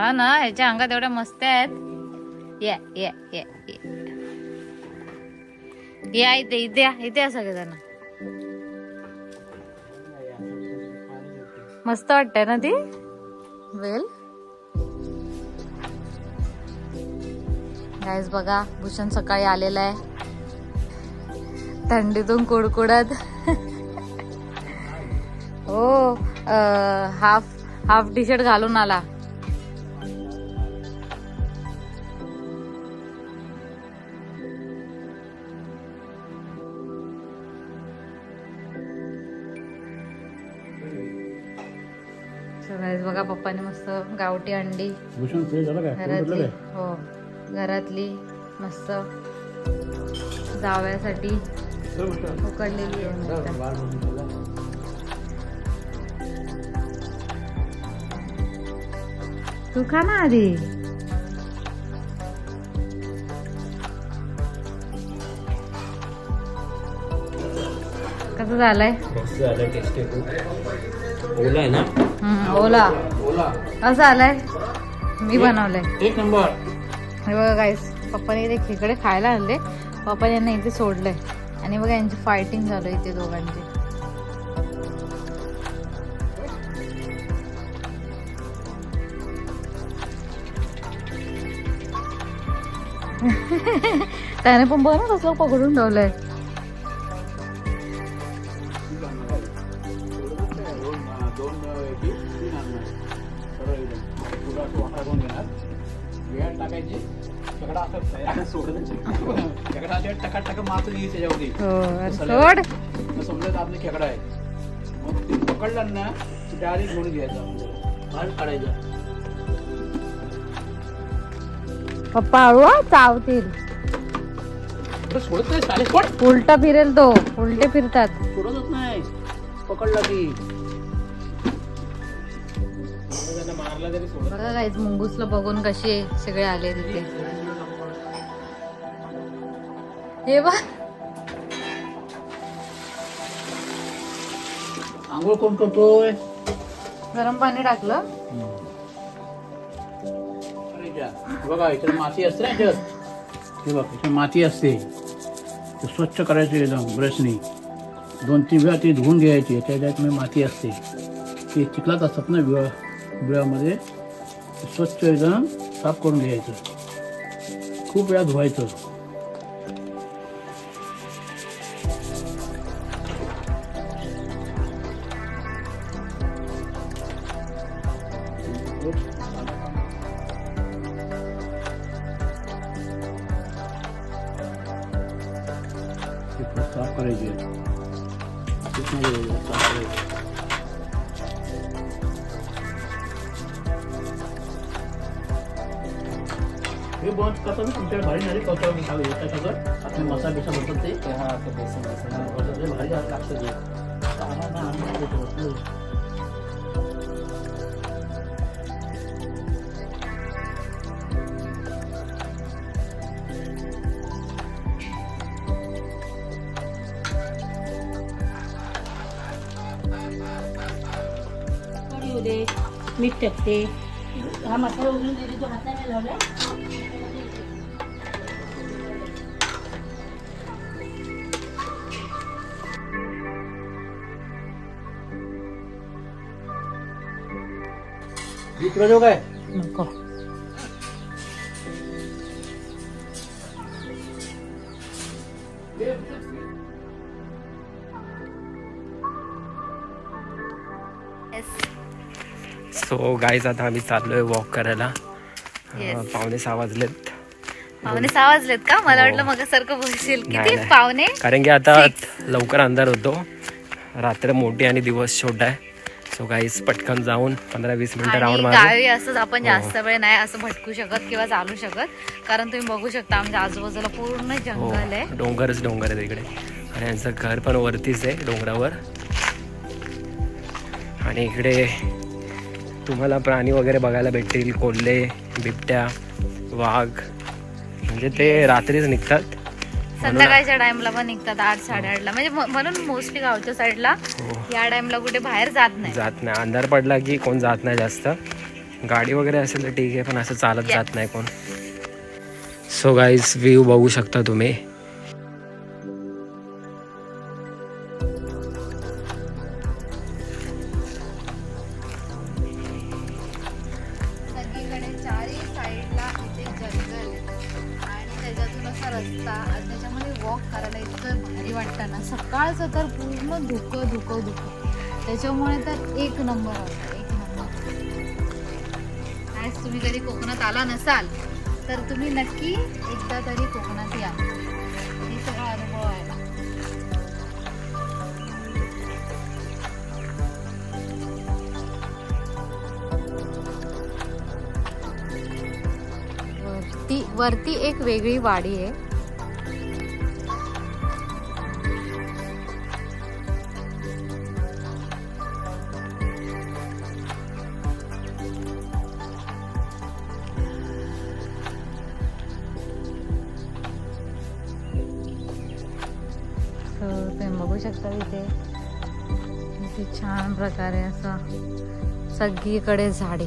हा ना, ह्याच्या अंगात एवढ्या मस्त आहेत. या या या या इथे इथे इथे सगळेजण. मस्त वाटतंय ना ती वेल. गाईस बघा, भूषण सकाळी आलेला आहे थंडीतून कुडकुडत. हो, हाफ टी शर्ट घालून आला. बघा, पप्पाने मस्त गावठी अंडी घरातली, हो घरातली मस्त जावयासाठी उकडलेली आहे. तू खा ना आधी. कसं झालंय? टेस्टी ओला आहे ना. ओला असं आलाय. मी बनवलंय एक नंबर. हे बघा गाईस, पप्पाने इथे खेकडे खायला आणले. पप्पा यांना इथे सोडलंय आणि बघा यांची फायटिंग झालं इथे दोघांची. त्याने पण बघ ना कसं पकडून ठेवलंय. समजा आपली खेकडा आहे, मग पकडला ना डायरेक्ट घेऊन घ्यायचा, काढायचा. पप्पा हळू चावतील. सोडत नाही, उलटा फिरेल तो, उलटे फिरतात. सोडतच नाही, पकडला की. बघा गाईस, मुंगूसला बघून कसे सगळे आले तिथे. हे बघ, आंघोळ कोण करतोय? गरम पाणी टाकलं. बघा इथे माती असते ना, हे बघ इथे माती असते, ते स्वच्छ करायचे एकदम ब्रशनी. 2-3 वेळा ती धुवून घ्यायची. त्याच्यात माती असते, ते चिखलात असतात ना बिळामध्ये. स्वच्छ एकदम साफ करून घ्यायचं, खूप वेळा धुवायचं. साफ करायचे, हे बंद करता ना तुमच्या भारी नाही करतो. मी सांगू त्याच्यावर आपले मसाला बिसा बनतात ते भारी लागतं ते. मीठ टाकते. हा मसाला उघडून दिली, तो हाताने लावला. जो काय नको. सो गाईज, आता आम्ही चाललोय वॉक करायला. 5:45 वाजलेत. 5:45 वाजलेत का? मला वाटलं मग सारखं बसशील. किती पावणे? कारण की आता लवकर अंधार होतो. रात्र मोठी आणि दिवस छोटा आहे. सो गाईज, पटकन जाऊन 15-20 मिनिटं राऊंड मारू. गावी असंच आपण जास्त वेळ नाही असं भटकू शकत किंवा चालू शकत, कारण तुम्ही बघू शकता आमच्या आजूबाजूला पूर्ण जंगल आहे. डोंगरच डोंगर आहे तिकडे, आणि यांचं घर पण वरतीच आहे डोंगरावर. आणि इकडे तुम्हाला प्राणी वगैरे बघायला भेटतील. कोल्हे, बिबट्या, वाघ, म्हणजे ते रात्रीच निघतात. संध्याकाळच्या टाइमला पण निघतात 8-8:30ला. म्हणजे म्हणून मोस्टली गावच्या साईडला या टाइमला कुठे बाहेर जात नाही. अंधार पडला की कोण जात नाही जास्त. गाडी वगैरे असेल तर ठीक आहे, पण असं चालत जात नाही कोण. सो गाईज व्ह्यू बघू शकता तुम्ही. सगळीकडे चारही साईडला इथे जंगल आणि त्याच्यातून असा रस्ता आणि त्याच्यामध्ये वॉक करायला इतकं भारी वाटतं ना. सकाळचं तर पूर्ण धुकं धुकं धुकं, त्याच्यामुळे तर एक नंबर होता, एक नंबर. आज तुम्ही कधी कोकणात आला नसाल तर तुम्ही नक्की एकदा तरी कोकणात या, हे सगळा अनुभव आहे. वरती एक वेगळी वाडी आहे. तुम्ही बघू शकता इथे छान प्रकारे असं सगळीकडे झाडे.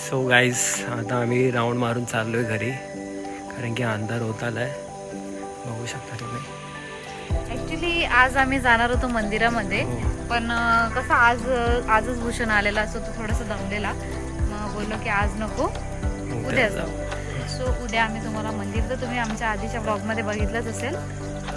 सो गाईज आता आम्ही राऊंड मारून चाललोय घरी, कारण की अंधार होत आलाय. बघू शकता तुम्ही. ऍक्च्युली आज आम्ही जाणार होतो मंदिरामध्ये, पण कसं आजच भूषण आलेला असतो, तो थोडासा दमलेला, मग बोललो की आज नको, उद्या जाऊ. सो उद्या आम्ही तुम्हाला मंदिर तर तुम्ही आमच्या आधीच्या ब्लॉगमध्ये बघितलंच असेल,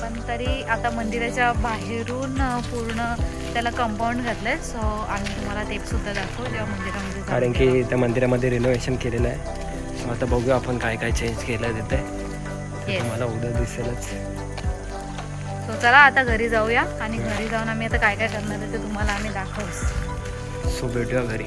पण तरी आता मंदिराच्या बाहेरून पूर्ण त्याला कंपाऊंड घातलंय. सो आम्ही तुम्हाला ते सुद्धा दाखवू जेव्हा मंदिरामध्ये, कारण की त्या मंदिरामध्ये रिनोव्हेशन केलेलं आहे. सो आता बघूया आपण काय काय चेंज केलं आहे तिथे, तुम्हाला उद्या दिसेलच. सो चला आता घरी जाऊया आणि घरी जाऊन आम्ही आता काय काय करणार आहे ते तुम्हाला आम्ही दाखवू. सो भेटूया घरी.